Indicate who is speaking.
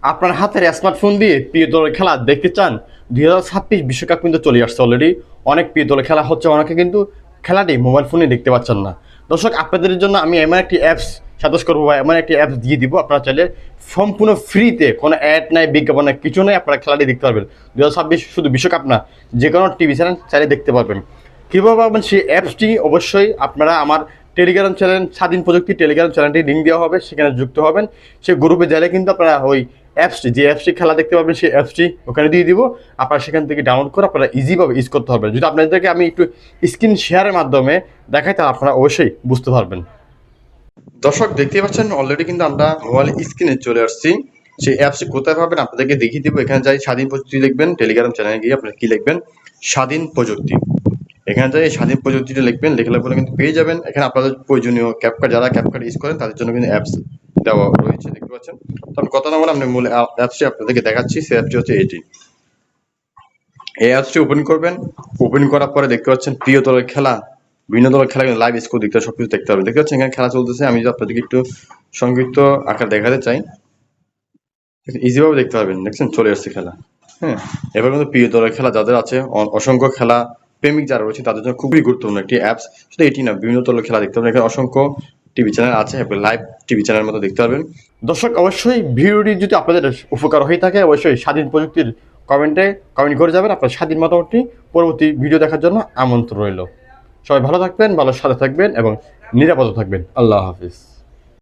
Speaker 1: আপনার হাতের স্মার্টফোন দিয়ে প্রিয় দলের খেলা দেখতে চান? 2026 বিশ্বকাপ কিন্তু চলে আসছে অলরেডি। অনেক প্রিয় দলের খেলা হচ্ছে, অনেকে কিন্তু খেলাটি মোবাইল ফোনে দেখতে পাচ্ছেন না। দর্শক, আপনাদের জন্য আমি এমন একটি অ্যাপস সাজেস্ট করবো বা এমন একটি অ্যাপস দিয়ে দিব, আপনারা চাইলে সম্পূর্ণ ফ্রিতে, কোনো অ্যাড নাই, বিজ্ঞাপন নাই, কিছু নেই, আপনারা খেলাটি দেখতে পারবেন। 2026 শুধু বিশ্বকাপ না, যে কোনো টিভি চ্যানেল চাইলে দেখতে পারবেন। কীভাবে পাবেন সেই অ্যাপসটি? অবশ্যই আপনারা আমার টেলিগ্রাম চ্যানেল, স্বাধীন প্রযুক্তি টেলিগ্রাম চ্যানেলটি লিঙ্ক দেওয়া হবে, সেখানে যুক্ত হবেন। সেই গ্রুপে গেলে কিন্তু আপনারা ওই অ্যাপসটি, যে অ্যাপসটি খেলা দেখতে পাবেন, সেই অ্যাপসটি ওখানে দিয়ে দিব। আপনারা সেখান থেকে ডাউনলোড করে আপনারা ইজিভাবে ইউজ করতে পারবেন। যদি আপনাদেরকে আমি একটু স্ক্রিন শেয়ারের মাধ্যমে দেখাই, তাহলে আপনারা অবশ্যই বুঝতে পারবেন। দর্শক, দেখতেই পাচ্ছেন অলরেডি কিন্তু আমরা মোবাইল স্ক্রিনে চলে আসছি। সেই অ্যাপসটি কোথায় পাবেন আপনাদেরকে দেখিয়ে দিব। এখানে যাই স্বাধীন প্রযুক্তি লিখবেন, টেলিগ্রাম চ্যানেলে গিয়ে আপনারা কি লিখবেন? স্বাধীন প্রযুক্তি। এখানে যাই স্বাধীন প্রযুক্তিটা লিখবেন, লেখার পরে কিন্তু পেয়ে যাবেন। এখানে আপনাদের প্রয়োজনীয় ক্যাপকাট, যারা ক্যাপকাট ইউজ করেন তাদের জন্য কিন্তু অ্যাপস দেওয়া রয়েছে, দেখতে পাচ্ছেন। তো আমি কথা না বলে আমি মূল অ্যাপসটি আপনাদেরকে দেখাচ্ছি। সেই অ্যাপসটি হচ্ছে এটি। এই অ্যাপসটি ওপেন করবেন। ওপেন করার পরে দেখতে পাচ্ছেন প্রিয় দলের খেলা, বিভিন্ন দলের খেলা, লাইভ স্কোর দেখতে সবকিছু দেখতে পাবেন। দেখতে পাচ্ছেন এখানে খেলা চলতেছে। আমি যদি আপনাদেরকে একটু সংক্ষিপ্ত আকার দেখাতে চাই, ইজিভাবে দেখতে পারবেন। দেখছেন চলে আসছে খেলা। হ্যাঁ, এবার কিন্তু প্রিয় দলের খেলা যাদের আছে, অসংখ্য খেলা প্রেমিক যারা রয়েছে তাদের জন্য খুবই গুরুত্বপূর্ণ একটি অ্যাপস। শুধু এটি না, বিভিন্ন দলের খেলা দেখতে পাবেন। এখানে অসংখ্য টিভি চ্যানেল আছে, লাইভ টিভি চ্যানেলের মতো দেখতে পারবেন। দর্শক, অবশ্যই ভিডিওটি যদি আপনাদের উপকার হয়ে থাকে, অবশ্যই স্বাধীন প্রযুক্তির কমেন্ট করে যাবেন। আপনার স্বাধীন মতামতটি পরবর্তী ভিডিও দেখার জন্য আমন্ত্রণ রইল। সবাই ভালো থাকবেন, ভালো সাথে থাকবেন এবং নিরাপদে থাকবেন। আল্লাহ হাফিজ।